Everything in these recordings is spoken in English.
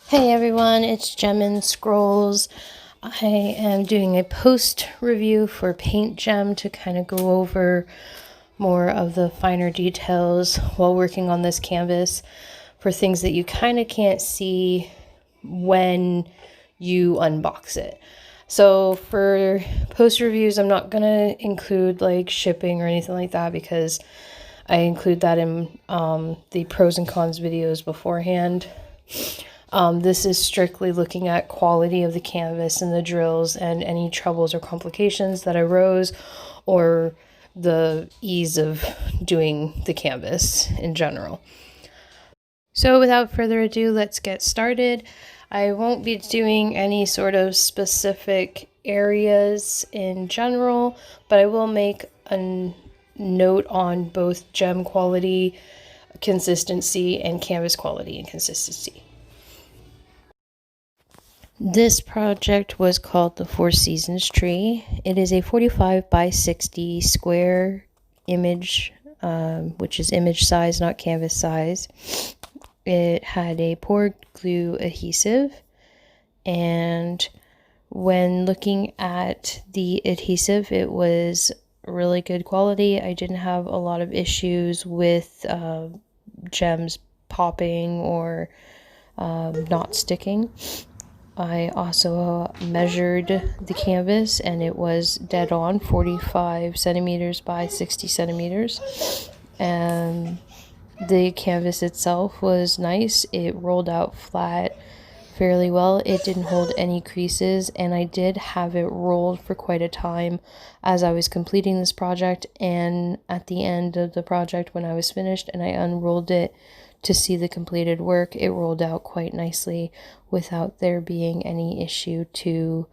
Hey everyone, it's Gem and Scrolls. I am doing a post review for PaintGem to kind of go over more of the finer details while working on this canvas for things that you kind of can't see when you unbox it. So for post reviews, I'm not going to include like shipping or anything like that because I include that in the pros and cons videos beforehand. This is strictly looking at quality of the canvas and the drills and any troubles or complications that arose or the ease of doing the canvas in general. So without further ado, let's get started. I won't be doing any sort of specific areas in general, but I will make a note on both gem quality, consistency, and canvas quality and consistency. This project was called the Four Seasons Tree. It is a 45 by 60 square image, which is image size, not canvas size. It had a poured glue adhesive, and when looking at the adhesive, it was really good quality. I didn't have a lot of issues with gems popping or not sticking. I also measured the canvas and it was dead on 45 centimeters by 60 centimeters. And the canvas itself was nice. It rolled out flat fairly well. It didn't hold any creases, and I did have it rolled for quite a time as I was completing this project, and at the end of the project when I was finished and I unrolled it to see the completed work, it rolled out quite nicely without there being any issue to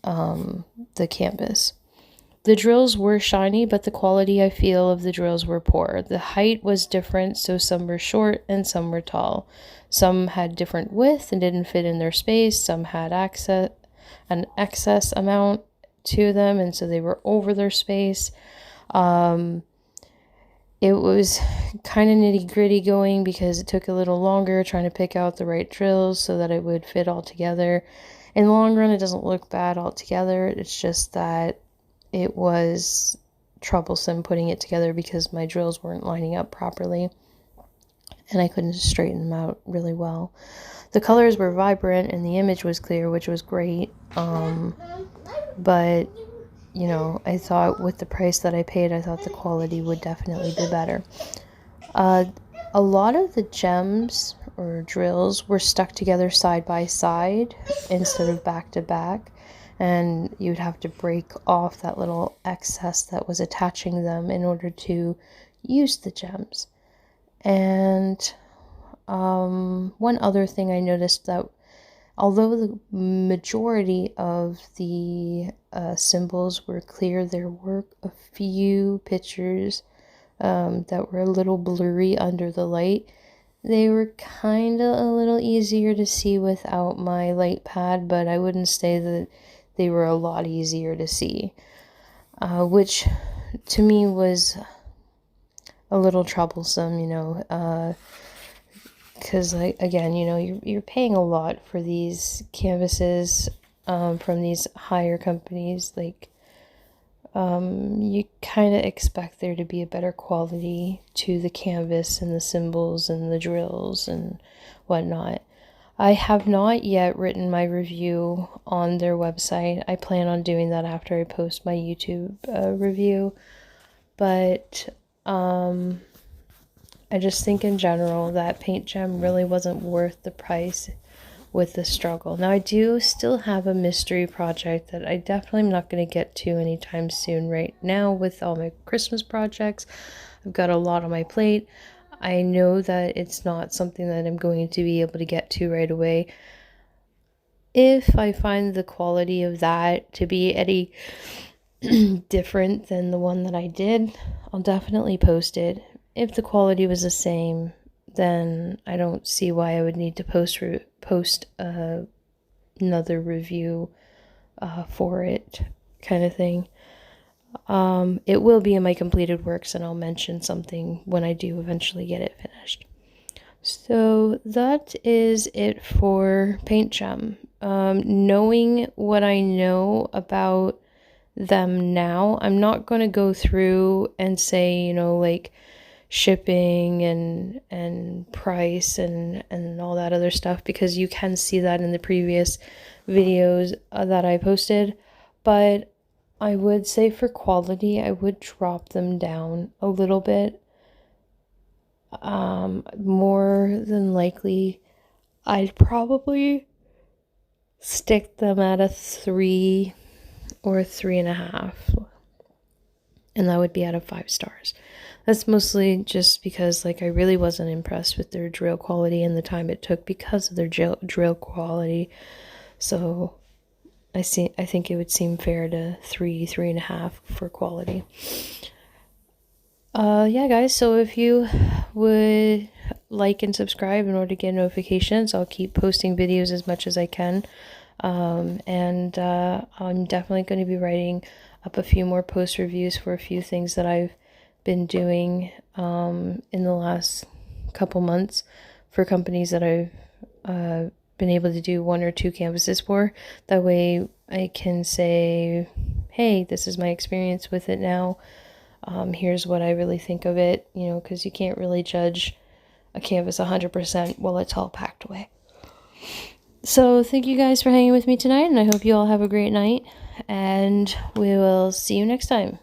the canvas. The drills were shiny, but the quality, I feel, of the drills were poor. The height was different, so some were short and some were tall. Some had different width and didn't fit in their space. Some had an excess amount to them, and so they were over their space. It was kind of nitty-gritty going because it took a little longer trying to pick out the right drills so that it would fit all together. In the long run, it doesn't look bad altogether. It's just that it was troublesome putting it together because my drills weren't lining up properly and I couldn't straighten them out really well. The colors were vibrant and the image was clear, which was great. But you know, I thought with the price that I paid, I thought the quality would definitely be better. A lot of the gems or drills were stuck together side by side instead of back to back, and you'd have to break off that little excess that was attaching them in order to use the gems. And one other thing I noticed, that although the majority of the symbols were clear, there were a few pictures that were a little blurry under the light. They were kind of a little easier to see without my light pad, but I wouldn't say that they were a lot easier to see, which to me was a little troublesome, you know, because again, you know, you're paying a lot for these canvases from these higher companies. Like you kind of expect there to be a better quality to the canvas and the symbols and the drills and whatnot. I have not yet written my review on their website. I plan on doing that after I post my YouTube review, but I just think in general that PaintGem really wasn't worth the price with the struggle. Now, I do still have a mystery project that I definitely am not going to get to anytime soon right now with all my Christmas projects. I've got a lot on my plate. I know that it's not something that I'm going to be able to get to right away. If I find the quality of that to be any different than the one that I did, I'll definitely post it. If the quality was the same, then I don't see why I would need to post another review for it, kind of thing. It will be in my completed works, and I'll mention something when I do eventually get it finished. So that is it for PaintGem. Knowing what I know about them now, I'm not going to go through and say, you know, like shipping and price and all that other stuff, because you can see that in the previous videos that I posted. But I would say for quality, I would drop them down a little bit. More than likely, I'd probably stick them at a 3 or 3.5, and that would be out of 5 stars. That's mostly just because, like, I really wasn't impressed with their drill quality and the time it took because of their drill quality. So I think it would seem fair to 3.5 for quality. Yeah, guys, so if you would like and subscribe in order to get notifications, I'll keep posting videos as much as I can. And I'm definitely going to be writing up a few more post reviews for a few things that I've been doing in the last couple months for companies that I've been able to do 1 or 2 canvases for. That way I can say, hey, this is my experience with it now. Here's what I really think of it, you know, because you can't really judge a canvas 100% while it's all packed away. So thank you guys for hanging with me tonight, and I hope you all have a great night, and we will see you next time.